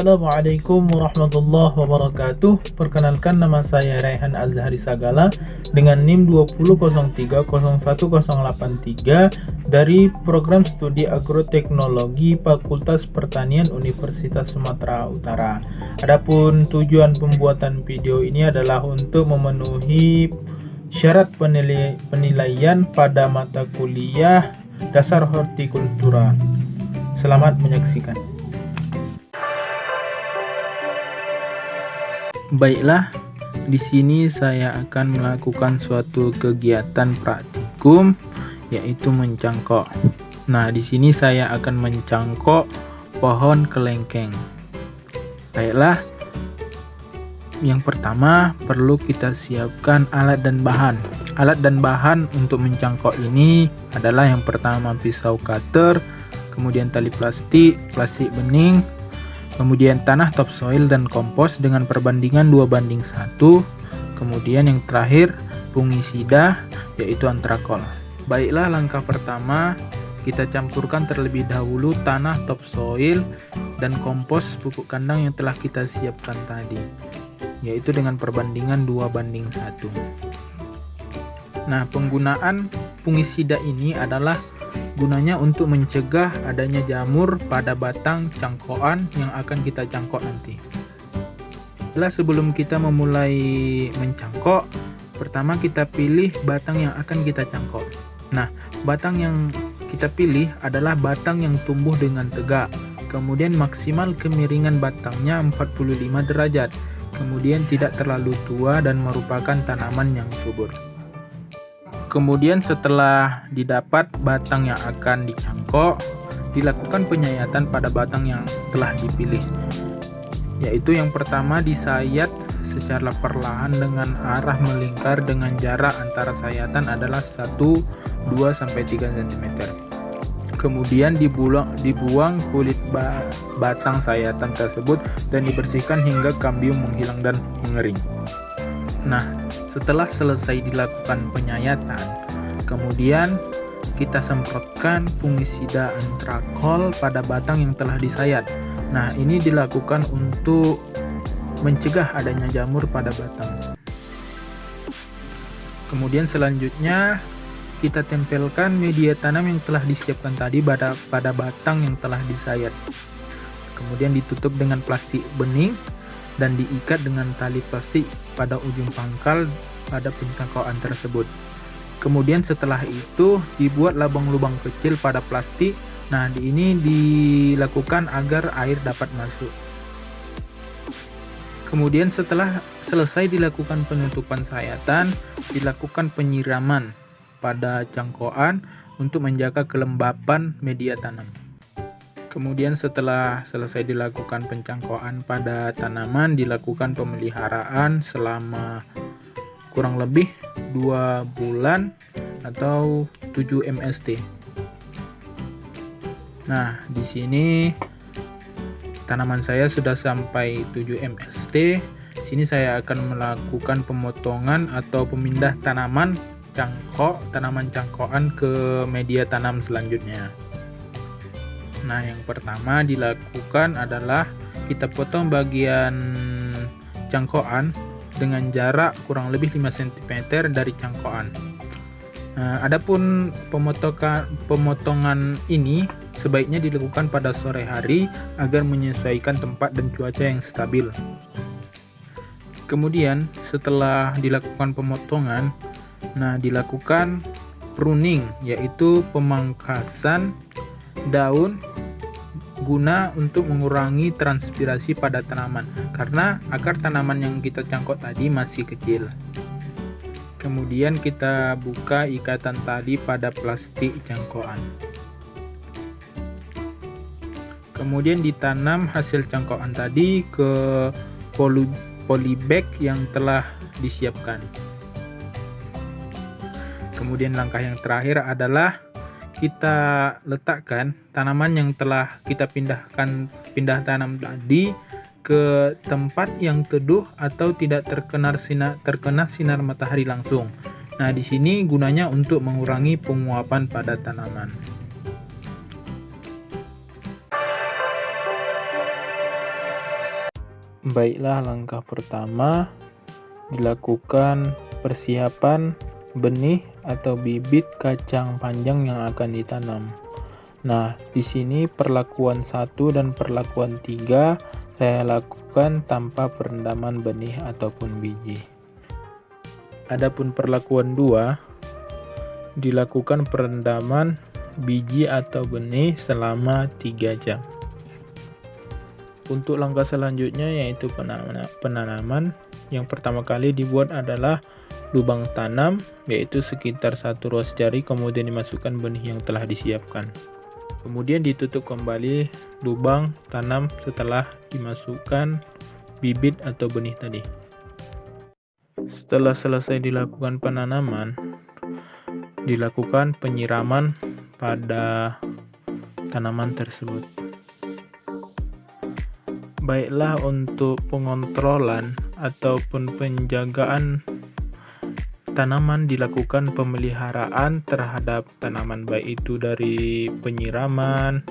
Assalamualaikum warahmatullahi wabarakatuh. Perkenalkan, nama saya Raihan Azhari Sagala dengan NIM 2003010183 dari Program Studi Agroteknologi Fakultas Pertanian Universitas Sumatera Utara. Adapun tujuan pembuatan video ini adalah untuk memenuhi syarat penilaian pada mata kuliah Dasar Hortikultura. Selamat menyaksikan. Baiklah, di sini saya akan melakukan suatu kegiatan praktikum, yaitu mencangkok. Nah, di sini saya akan mencangkok pohon kelengkeng. Baiklah, yang pertama perlu kita siapkan alat dan bahan. Alat dan bahan untuk mencangkok ini adalah yang pertama pisau cutter, kemudian tali plastik bening, kemudian tanah topsoil dan kompos dengan perbandingan 2:1, kemudian yang terakhir fungisida yaitu antrakol. Baiklah, langkah pertama kita campurkan terlebih dahulu tanah topsoil dan kompos pupuk kandang yang telah kita siapkan tadi, yaitu dengan perbandingan 2:1. Nah, penggunaan fungisida ini adalah gunanya untuk mencegah adanya jamur pada batang cangkokan yang akan kita cangkok nanti. Sebelum kita memulai mencangkok, pertama kita pilih batang yang akan kita cangkok. Nah, batang yang kita pilih adalah batang yang tumbuh dengan tegak, kemudian maksimal kemiringan batangnya 45 derajat, kemudian tidak terlalu tua dan merupakan tanaman yang subur. Kemudian setelah didapat batang yang akan dicangkok, dilakukan penyayatan pada batang yang telah dipilih, yaitu yang pertama disayat secara perlahan dengan arah melingkar dengan jarak antara sayatan adalah 1-2-3 cm. Kemudian dibuang kulit batang sayatan tersebut dan dibersihkan hingga kambium menghilang dan mengering. Nah, setelah selesai dilakukan penyayatan, kemudian kita semprotkan fungisida antrakol pada batang yang telah disayat. Nah, ini dilakukan untuk mencegah adanya jamur pada batang. Kemudian selanjutnya kita tempelkan media tanam yang telah disiapkan tadi pada batang yang telah disayat. Kemudian ditutup dengan plastik bening dan diikat dengan tali plastik pada ujung pangkal pada pencangkokan tersebut. Kemudian setelah itu dibuat lubang-lubang kecil pada plastik. Nah, ini dilakukan agar air dapat masuk. Kemudian setelah selesai dilakukan penutupan sayatan, dilakukan penyiraman pada cangkokan untuk menjaga kelembapan media tanam. Kemudian setelah selesai dilakukan pencangkokan pada tanaman, dilakukan pemeliharaan selama kurang lebih 2 bulan atau 7 MST. Nah, di sini tanaman saya sudah sampai 7 MST. Di sini saya akan melakukan pemotongan atau pemindah tanaman cangkokan ke media tanam selanjutnya. Nah, yang pertama dilakukan adalah kita potong bagian cangkokan dengan jarak kurang lebih 5 cm dari cangkokan. Nah, adapun pemotongan ini sebaiknya dilakukan pada sore hari agar menyesuaikan tempat dan cuaca yang stabil. Kemudian setelah dilakukan pemotongan, dilakukan pruning, yaitu pemangkasan daun guna untuk mengurangi transpirasi pada tanaman karena akar tanaman yang kita cangkok tadi masih kecil. Kemudian kita buka ikatan tali pada plastik cangkokan. Kemudian ditanam hasil cangkokan tadi ke polybag yang telah disiapkan. Kemudian langkah yang terakhir adalah kita letakkan tanaman yang telah kita pindah tanam tadi ke tempat yang teduh atau tidak terkena sinar matahari langsung. Nah, di sini gunanya untuk mengurangi penguapan pada tanaman. Baiklah, langkah pertama dilakukan persiapan benih atau bibit kacang panjang yang akan ditanam. Nah, di sini perlakuan 1 dan perlakuan 3 saya lakukan tanpa perendaman benih ataupun biji. Adapun perlakuan 2 dilakukan perendaman biji atau benih selama 3 jam. Untuk langkah selanjutnya yaitu penanaman. Yang pertama kali dibuat adalah lubang tanam, yaitu sekitar 1 ruas jari, kemudian dimasukkan benih yang telah disiapkan. Kemudian ditutup kembali lubang tanam setelah dimasukkan bibit atau benih tadi. Setelah selesai dilakukan penanaman, dilakukan penyiraman pada tanaman tersebut. Baiklah, untuk pengontrolan ataupun penjagaan tanaman dilakukan pemeliharaan terhadap tanaman, baik itu dari penyiraman,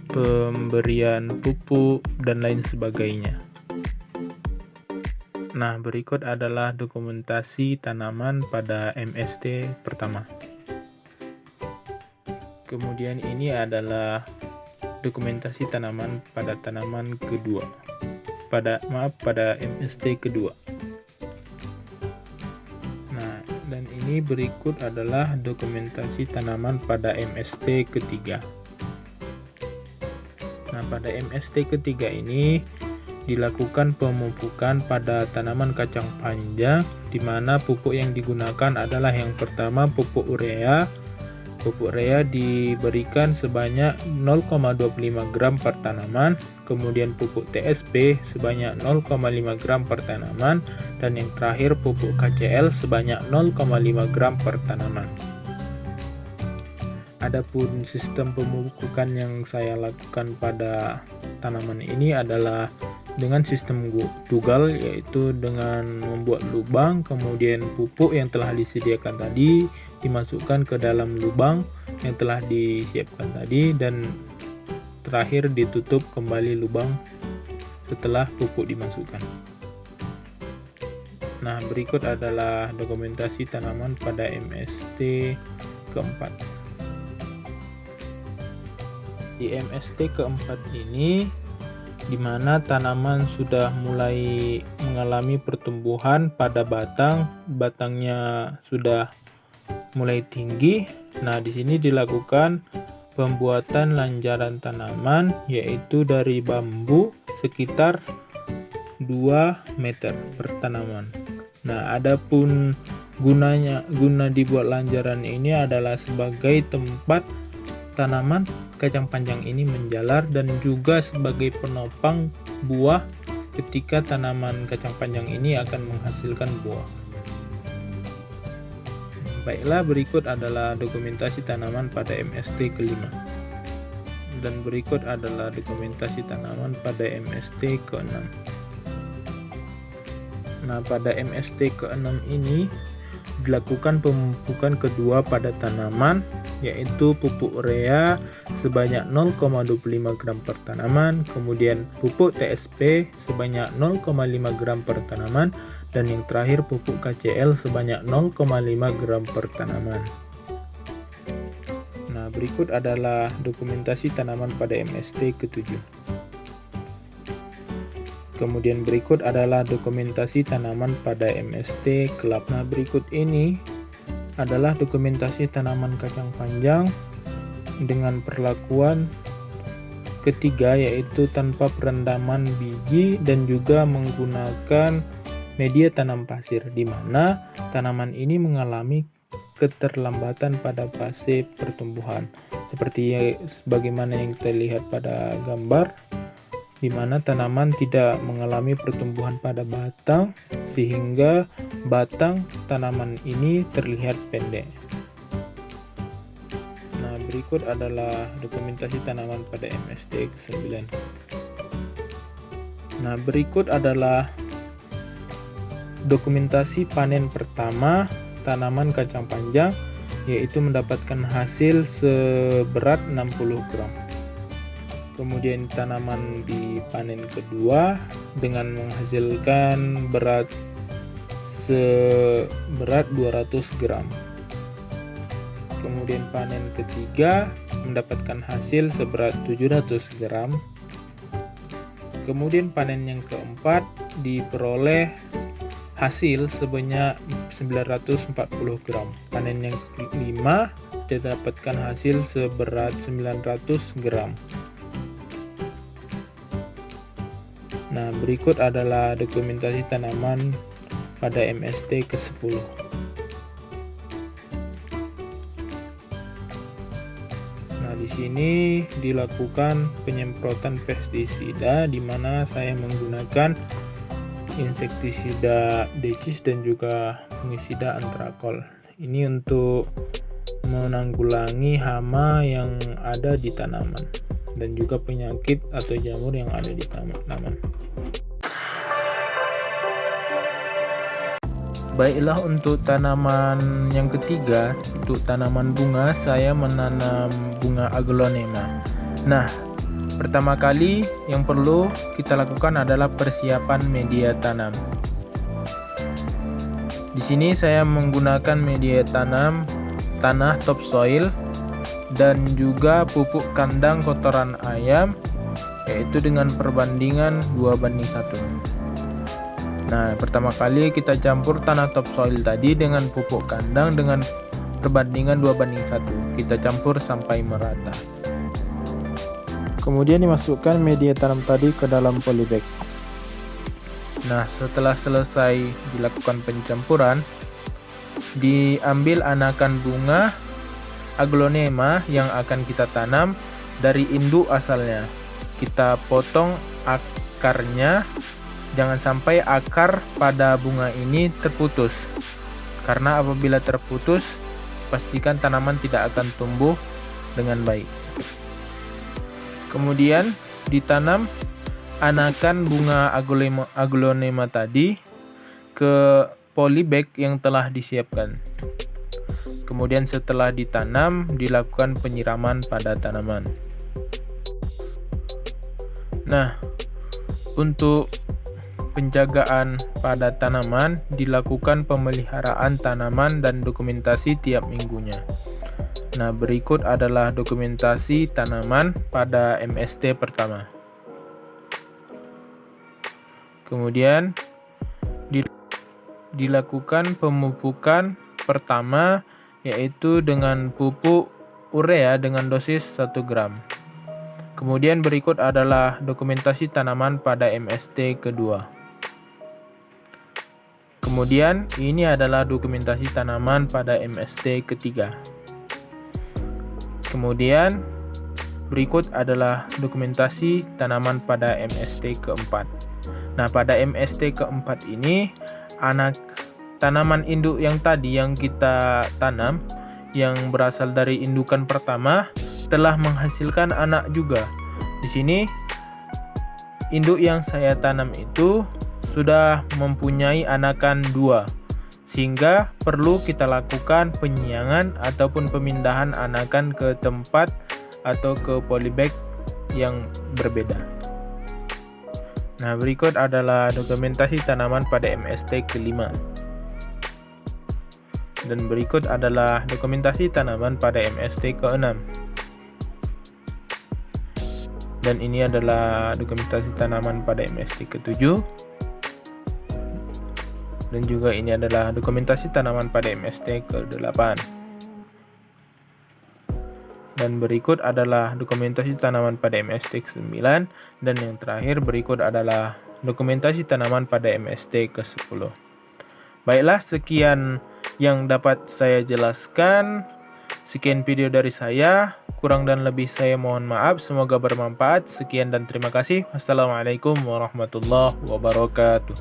pemberian pupuk, dan lain sebagainya. Nah, berikut adalah dokumentasi tanaman pada MST pertama. Kemudian ini adalah dokumentasi tanaman pada tanaman kedua. Pada MST kedua. Nah, dan ini berikut adalah dokumentasi tanaman pada MST ketiga. Nah, pada MST ketiga ini dilakukan pemupukan pada tanaman kacang panjang, di mana pupuk yang digunakan adalah yang pertama pupuk urea. Pupuk urea diberikan sebanyak 0,25 gram per tanaman, kemudian pupuk TSP sebanyak 0,5 gram per tanaman, dan yang terakhir pupuk KCL sebanyak 0,5 gram per tanaman. Adapun sistem pemupukan yang saya lakukan pada tanaman ini adalah dengan sistem tugal, yaitu dengan membuat lubang, kemudian pupuk yang telah disediakan tadi dimasukkan ke dalam lubang yang telah disiapkan tadi, dan terakhir ditutup kembali lubang setelah pupuk dimasukkan. Nah, berikut adalah dokumentasi tanaman pada MST keempat. Di MST keempat ini, di mana tanaman sudah mulai mengalami pertumbuhan pada batangnya sudah mulai tinggi. Nah, di sini dilakukan pembuatan lanjaran tanaman, yaitu dari bambu sekitar 2 meter per tanaman. Nah, adapun guna dibuat lanjaran ini adalah sebagai tempat tanaman kacang panjang ini menjalar, dan juga sebagai penopang buah ketika tanaman kacang panjang ini akan menghasilkan buah. Baiklah, berikut adalah dokumentasi tanaman pada MST kelima. Dan berikut adalah dokumentasi tanaman pada MST ke-6. Nah, pada MST ke-6 ini dilakukan pemupukan kedua pada tanaman, yaitu pupuk urea sebanyak 0,25 gram per tanaman, kemudian pupuk TSP sebanyak 0,5 gram per tanaman, dan yang terakhir pupuk KCL sebanyak 0,5 gram per tanaman. Nah, berikut adalah dokumentasi tanaman pada MST ke-7. Kemudian berikut adalah dokumentasi tanaman pada MST ke-8. Nah, berikut ini adalah dokumentasi tanaman kacang panjang dengan perlakuan ketiga, yaitu tanpa perendaman biji dan juga menggunakan media tanam pasir, di mana tanaman ini mengalami keterlambatan pada fase pertumbuhan, seperti bagaimana yang terlihat pada gambar, di mana tanaman tidak mengalami pertumbuhan pada batang, sehingga batang tanaman ini terlihat pendek. Nah, berikut adalah dokumentasi tanaman pada MST ke-9. Nah, berikut adalah dokumentasi panen pertama tanaman kacang panjang, yaitu mendapatkan hasil seberat 60 gram. Kemudian tanaman di panen kedua dengan menghasilkan berat seberat 200 gram. Kemudian panen ketiga mendapatkan hasil seberat 700 gram. Kemudian panen yang keempat diperoleh hasil sebanyak 940 gram. Panen yang kelima didapatkan hasil seberat 900 gram. Nah, berikut adalah dokumentasi tanaman pada MST ke-10. Nah, di sini dilakukan penyemprotan pestisida di mana saya menggunakan insektisida decis dan juga fungisida antrakol. Ini untuk menanggulangi hama yang ada di tanaman dan juga penyakit atau jamur yang ada di tanaman. Baiklah, untuk tanaman yang ketiga, untuk tanaman bunga, saya menanam bunga aglonema. Nah, pertama kali yang perlu kita lakukan adalah persiapan media tanam. Di sini saya menggunakan media tanam tanah topsoil dan juga pupuk kandang kotoran ayam, yaitu dengan perbandingan 2:1. Nah, pertama kali kita campur tanah topsoil tadi dengan pupuk kandang dengan perbandingan 2:1. Kita campur sampai merata. Kemudian dimasukkan media tanam tadi ke dalam polybag. Nah, setelah selesai dilakukan pencampuran, diambil anakan bunga aglonema yang akan kita tanam dari induk asalnya. Kita potong akarnya, jangan sampai akar pada bunga ini terputus, karena apabila terputus pastikan tanaman tidak akan tumbuh dengan baik. Kemudian ditanam anakan bunga aglonema tadi ke polybag yang telah disiapkan. Kemudian setelah ditanam, dilakukan penyiraman pada tanaman. Nah, untuk penjagaan pada tanaman dilakukan pemeliharaan tanaman dan dokumentasi tiap minggunya. Nah, berikut adalah dokumentasi tanaman pada MST pertama. Kemudian dilakukan pemupukan pertama, yaitu dengan pupuk urea dengan dosis 1 gram. Kemudian berikut adalah dokumentasi tanaman pada MST kedua. Kemudian ini adalah dokumentasi tanaman pada MST ketiga. Kemudian berikut adalah dokumentasi tanaman pada MST keempat. Nah, pada MST keempat ini tanaman induk yang tadi yang kita tanam yang berasal dari indukan pertama telah menghasilkan anak juga. Di sini induk yang saya tanam itu sudah mempunyai anakan 2, sehingga perlu kita lakukan penyiangan ataupun pemindahan anakan ke tempat atau ke polybag yang berbeda. Nah, berikut adalah dokumentasi tanaman pada MST kelima. Dan berikut adalah dokumentasi tanaman pada MST ke-6. Dan ini adalah dokumentasi tanaman pada MST ke-7. Dan juga ini adalah dokumentasi tanaman pada MST ke-8. Dan berikut adalah dokumentasi tanaman pada MST ke-9. Dan yang terakhir berikut adalah dokumentasi tanaman pada MST ke-10. Baiklah, sekian yang dapat saya jelaskan. Sekian video dari saya. Kurang dan lebih saya mohon maaf. Semoga bermanfaat. Sekian dan terima kasih. Wassalamualaikum warahmatullahi wabarakatuh.